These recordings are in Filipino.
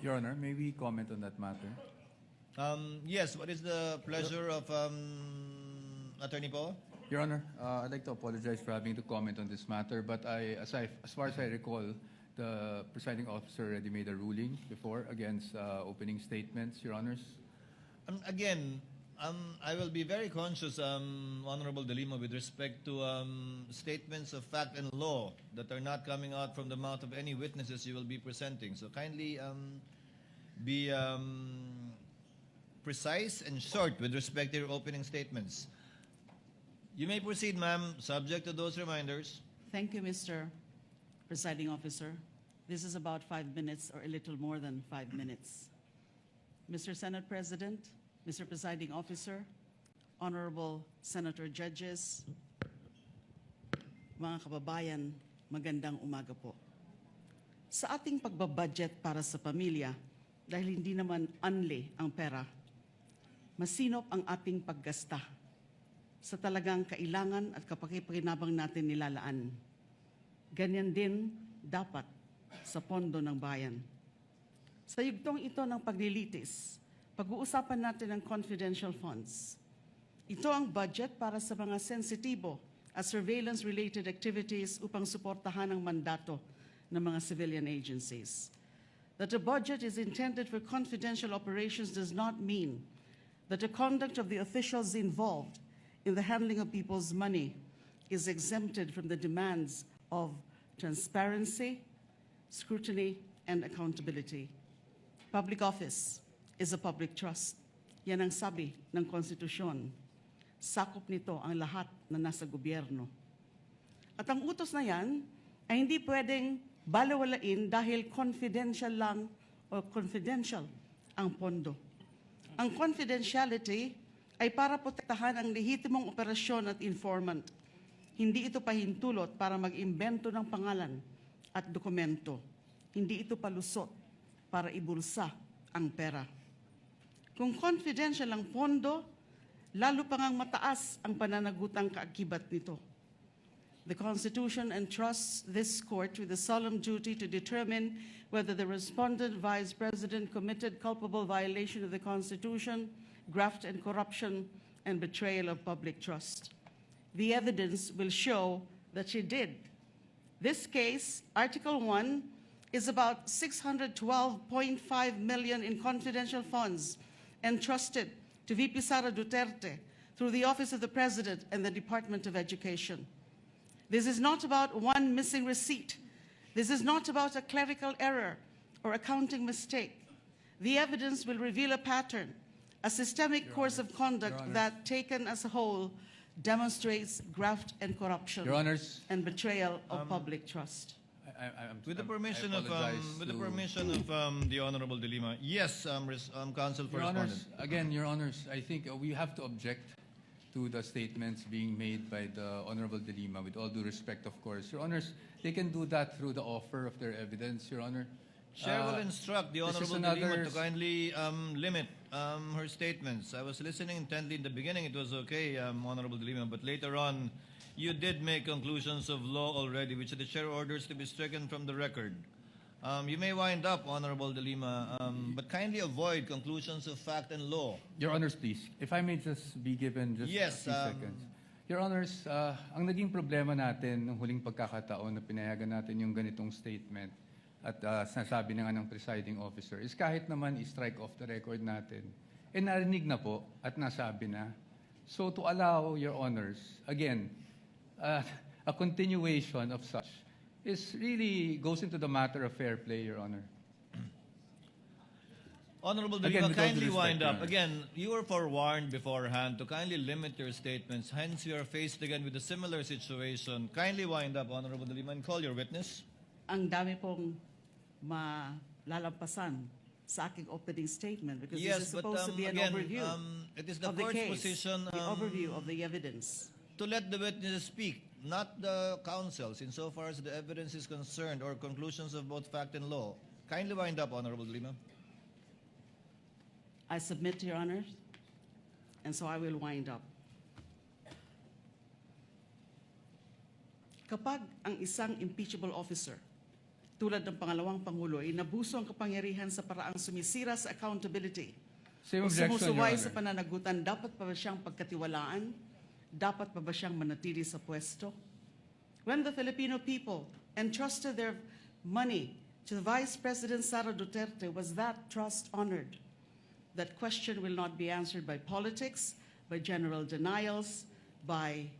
Your Honor, may we comment on that matter? Yes, what is the pleasure of Attorney Poe? Your Honor, I'd like to apologize for having to comment on this matter, but as far as I recall, the presiding officer already made a ruling before against opening statements, Your Honors. Again, I will be very conscious, Honorable De Lima, with respect to statements of fact and law that are not coming out from the mouth of any witnesses you will be presenting. So kindly be precise and short with respect to your opening statements. You may proceed, ma'am, subject to those reminders. Thank you, Mr. Presiding Officer. This is about 5 minutes or a little more than 5 minutes. Mr. Senate President, Mr. Presiding Officer, Honorable Senator Judges, mga kababayan, magandang umaga po. Sa ating pagbabudget para sa pamilya, dahil hindi naman unli ang pera, masinop ang ating paggasta sa talagang kailangan at kapakipakinabang natin nilalaan. Ganyan din dapat sa pondo ng bayan. Sa yugtong ito ng paglilitis, pag-uusapan natin ang confidential funds. Ito ang budget para sa mga sensitibo at surveillance-related activities upang suportahan ang mandato ng mga civilian agencies. That a budget is intended for confidential operations does not mean that the conduct of the officials involved in the handling of people's money is exempted from the demands of transparency, scrutiny, and accountability. Public office is a public trust. Yan ang sabi ng konstitusyon. Sakop nito ang lahat na nasa gobyerno. At ang utos na yan ay hindi pwedeng balewalain dahil confidential lang o confidential ang pondo. Ang confidentiality ay para protektahan ang lehitimong operasyon at informant. Hindi ito pahintulot para mag-imbento ng pangalan at dokumento. Hindi ito palusot para ibulsa ang pera. Kung confidential ang pondo, lalo pa ngang mataas ang pananagutang kaakibat nito. The Constitution entrusts this court with the solemn duty to determine whether the respondent Vice President committed culpable violation of the Constitution, graft and corruption, and betrayal of public trust. The evidence will show that she did. This case, Article 1, is about 612.5 million in confidential funds entrusted to VP Sara Duterte through the Office of the President and the Department of Education. This is not about one missing receipt. This is not about a clerical error or accounting mistake. The evidence will reveal a pattern, a systemic course of conduct that, taken as a whole, demonstrates graft and corruption Your Honors, and betrayal of public trust. With the permission of the Honorable De Lima, yes, Counsel for Your Respondent. Honors, again, Your Honors, I think we have to object to the statements being made by the Honorable De Lima, with all due respect, of course. Your Honors, they can do that through the offer of their evidence, Your Honor. Chair will instruct the this is Honorable De Lima another- to kindly limit her statements. I was listening intently in the beginning. It was okay, Honorable De Lima, but later on, you did make conclusions of law already, which the chair orders to be stricken from the record. You may wind up, Honorable De Lima, but kindly avoid conclusions of fact and law. Your Honors, please, if I may just be given just Yes, a few seconds. Your Honors, ang naging problema natin nung huling pagkakataon na pinayagan natin yung ganitong statement at sinasabi na nga ng presiding officer is kahit naman i-strike off the record natin, narinig na po at nasabi na. So to allow, Your Honors, again, a continuation of such is really goes into the matter of fair play, Your Honor. Honorable De Again, Lima, with all due kindly respect, wind Your up. Honor. Again, you were forewarned beforehand to kindly limit your statements. Hence, you are faced again with a similar situation. Kindly wind up, Honorable De Lima, and call your witness. Ang dami pong malalampasan sa aking opening statement because this is Yes, but supposed to be an again, overview it is the of the court's case, position the overview of the evidence. to let the witnesses speak, not the counsels, insofar as the evidence is concerned or conclusions of both fact and law. Kindly wind up, Honorable De Lima. I submit to your honors, and so I will wind up. Kapag ang isang impeachable officer tulad ng pangalawang Pangulo, ay nabuso ang kapangyarihan sa paraang sumisira sa accountability Same o objection, Your sumusuway sa Honor. pananagutan, dapat pa ba siyang pagkatiwalaan? Dapat pa ba siyang manatili sa pwesto? When the Filipino people entrusted their money to Vice President Sara Duterte, was that trust honored? That question will not be answered by politics, by general denials, by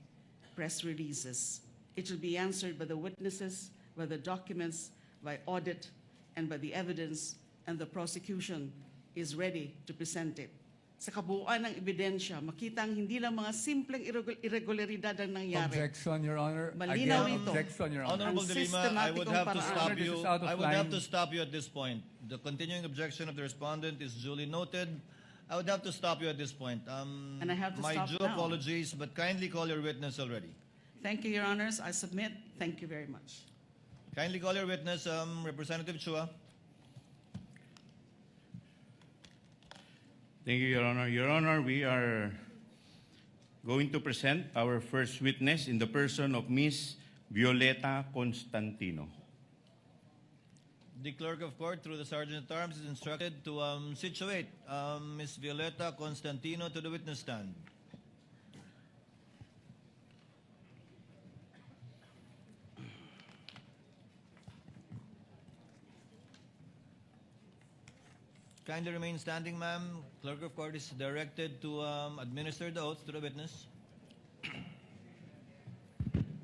press releases. It will be answered by the witnesses, by the documents, by audit, and by the evidence, and the prosecution is ready to present it. Sa kabuuan ng ebidensya, makitang hindi lang mga simpleng irregularidad ang nangyari. Objection, Your Honor. Malinaw Again, ito. objection, Your Honor. Honorable Ang De Lima, I would sistematikong have to paraan. stop Honor, this you. is out of I would have line. to stop you at this point. The continuing objection of the respondent is duly noted. I would have to stop you at this point. And I have to my stop due now. apologies, but kindly call your witness already. Thank you, Your Honors. I submit. Thank you very much. Kindly call your witness, Representative Chua. Thank you, Your Honor. Your Honor, we are going to present our first witness in the person of Ms. Violeta Constantino. The clerk of court, through the sergeant at arms, is instructed to situate Ms. Violeta Constantino to the witness stand. Kindly remain standing, ma'am. Clerk of court is directed to administer the oath to the witness.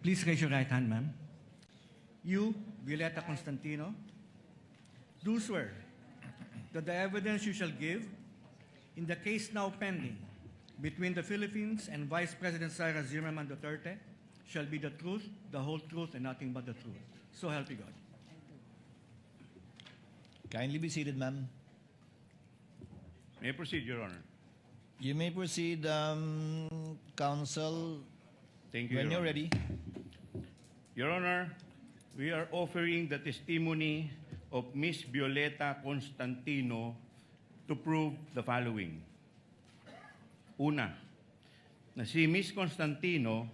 Please raise your right hand, ma'am. You, Violeta Constantino, do swear that the evidence you shall give in the case now pending between the Philippines and Vice President Sara Zimmerman Duterte shall be the truth, the whole truth, and nothing but the truth. So help you God. Kindly be seated, ma'am. May I proceed, Your Honor? You may proceed, counsel, Thank you, when Your you're Honor. ready. Your Honor, we are offering the testimony of Ms. Violeta Constantino to prove the following. Una, na si Ms. Constantino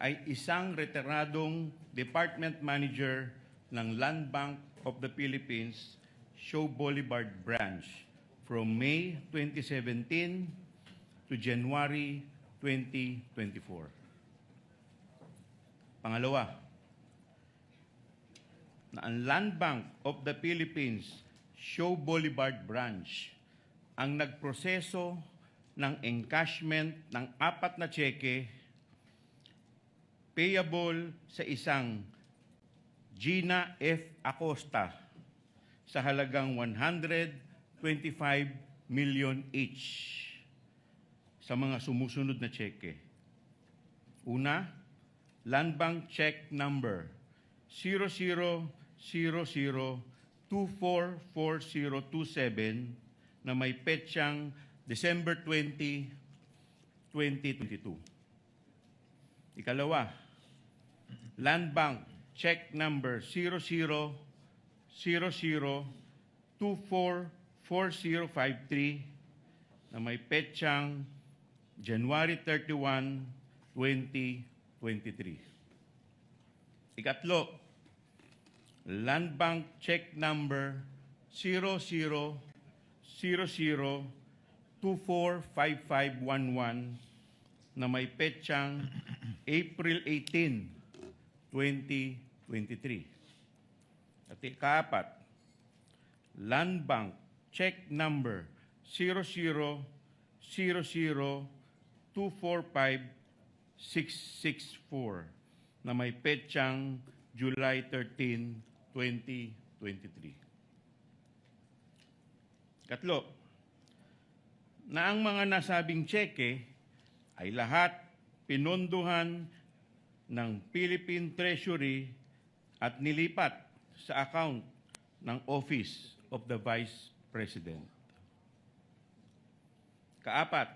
ay isang retiradong department manager ng Land Bank of the Philippines, Show Boulevard Branch from May 2017 to January 2024. Pangalawa, na ang Land Bank of the Philippines, Show Boulevard Branch, ang nagproseso ng encashment ng 4 na tseke payable sa isang Gina F. Acosta sa halagang 125 million each sa mga sumusunod na tseke. Una, Land Bank Check Number 0000244027 na may petsang December 20, 2022. Ikalawa, Land Bank Check Number 0000244053 na may petsang January 31, 2023. Ikatlo, Land Bank Check Number 0000245511 na may petsang April 18, 2023. At ikaapat, Land Bank Check Number 0000245664 na may petsang July 13, 2023. Katlo, na ang mga nasabing tseke ay lahat pinondohan ng Philippine Treasury at nilipat sa account ng Office of the Vice President. Kaapat,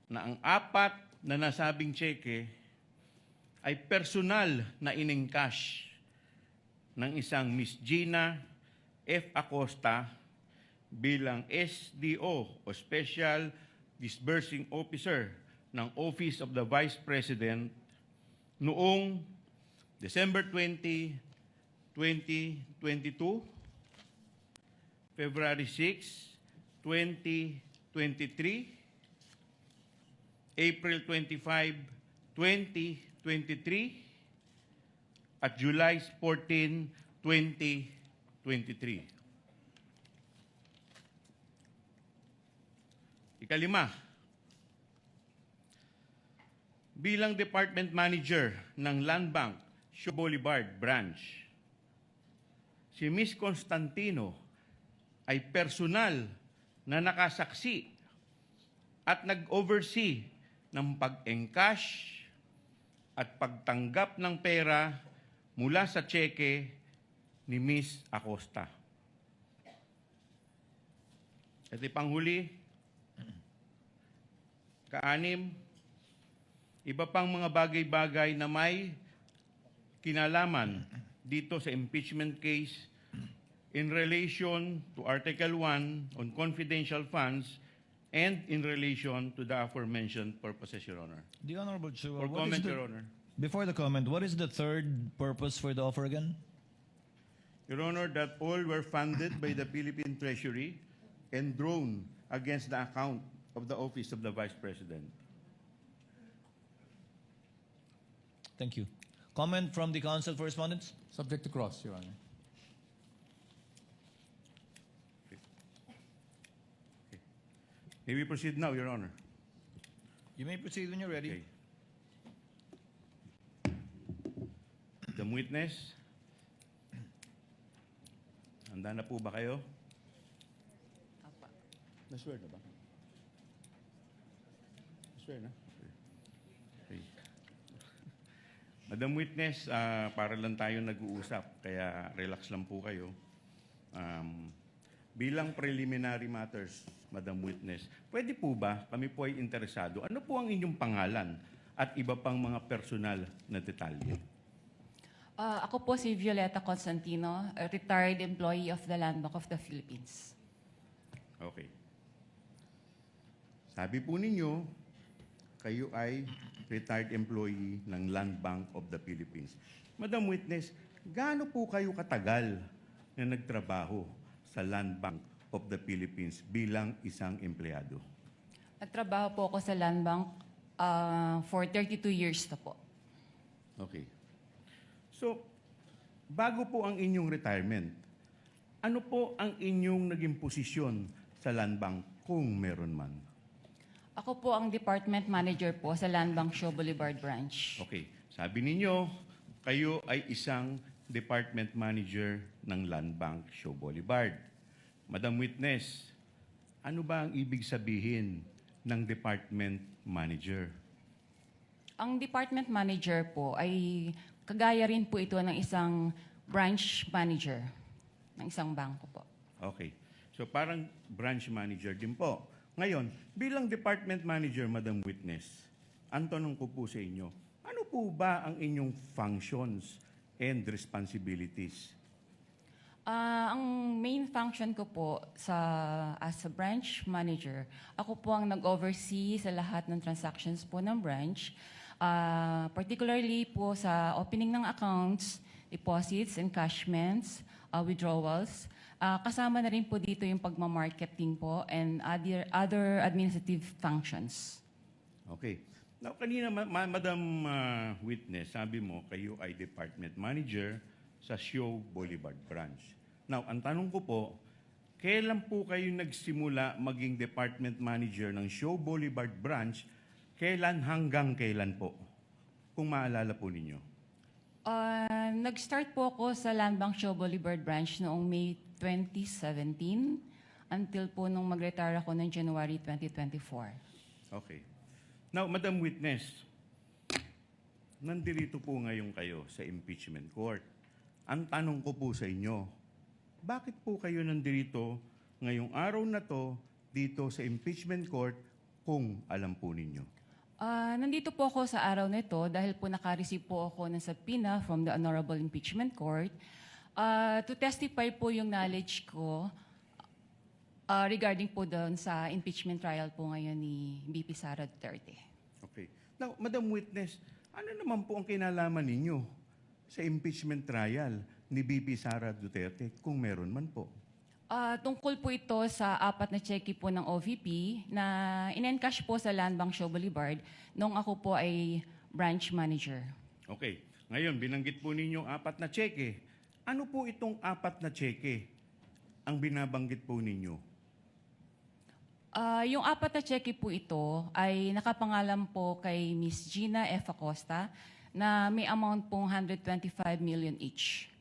na ang 4 na nasabing tseke ay personal na inengcash ng isang Miss Gina F. Acosta bilang SDO o Special Disbursing Officer ng Office of the Vice President noong December 20, 2022, February 6, 2023, April 25, 2023, at July 14, 2023. Ikalima, bilang Department Manager ng Land Bank, Shaw Boulevard Branch, si Ms. Constantino ay personal na nakasaksi at nag-oversee ng pag-encash at pagtanggap ng pera mula sa tseke ni Ms. Acosta. At ipanghuli, kaanim, iba pang mga bagay-bagay na may kinalaman dito sa impeachment case in relation to Article 1 on confidential funds and in relation to the aforementioned purposes, Your Honor. The Honorable Chua, For comment, Your Honor. before the comment, what is the third purpose for the offer again? Your Honor, that all were funded by the Philippine Treasury and drawn against the account of the Office of the Vice President. Thank you. Comment from the Council for Respondents? Subject to cross, Your Honor. May we proceed now, Your Honor? You may proceed when you're ready. Okay. The witness. Handa na po ba kayo? Na-swear na ba? Na-swear na? Okay. Madam Witness, para lang tayo nag-uusap, kaya relax lang po kayo. Bilang preliminary matters, Madam Witness, pwede po ba kami po ay interesado? Ano po ang inyong pangalan at iba pang mga personal na detalye? Ako po si Violeta Constantino, a retired employee of the Land Bank of the Philippines. Okay. Sabi po ninyo, kayo ay retired employee ng Land Bank of the Philippines. Madam Witness, gaano po kayo katagal na nagtrabaho sa Land Bank of the Philippines bilang isang empleyado? Nagtrabaho po ako sa Land Bank for 32 years na po. Okay. So, bago po ang inyong retirement, ano po ang inyong naging posisyon sa Land Bank kung meron man? Ako po ang department manager po sa Land Bank Shaw Boulevard Branch. Okay. Sabi ninyo, kayo ay isang department manager ng Land Bank Shaw Boulevard. Madam Witness, ano ba ang ibig sabihin ng department manager? Ang department manager po ay kagaya rin po ito ng isang branch manager ng isang bangko po. Okay. So parang branch manager din po. Ngayon, bilang department manager, Madam Witness, ang tanong ko po sa inyo, ano po ba ang inyong functions and responsibilities? Ang main function ko po as a branch manager, ako po ang nag-oversee sa lahat ng transactions po ng branch, particularly po sa opening ng accounts, deposits, encashments, withdrawals. Kasama na rin po dito yung pagmamarketing po and other administrative functions. Okay. Now, kanina, Madam Witness, sabi mo, kayo ay department manager sa Shaw Boulevard Branch. Now, ang tanong ko po, kailan po kayo nagsimula maging department manager ng Shaw Boulevard Branch? Kailan hanggang kailan po? Kung maalala po ninyo. Nag-start po ako sa Land Bank Shaw Boulevard Branch noong May 2017 until po nung mag-retire ako ng January 2024. Okay. Now, Madam Witness, nandirito po ngayon kayo sa impeachment court. Ang tanong ko po sa inyo, bakit po kayo nandirito ngayong araw na to dito sa impeachment court kung alam po ninyo? Nandito po ako sa araw na ito dahil po naka-receive po ako ng subpoena from the Honorable Impeachment Court to testify po yung knowledge ko regarding po doon sa impeachment trial po ngayon ni VP Sara Duterte. Okay. Now, Madam Witness, ano naman po ang kinalaman ninyo sa impeachment trial ni BP Sara Duterte kung meron man po? Tungkol po ito sa 4 na cheque po ng OVP na in-encash po sa Land Bank Show Boulevard nung ako po ay branch manager. Okay. Ngayon, binanggit po ninyo 4 na cheque. Ano po itong 4 na cheque ang binabanggit po ninyo? Yung 4 na cheque po ito ay nakapangalan po kay Miss Gina F. Acosta na may amount pong 125 million each.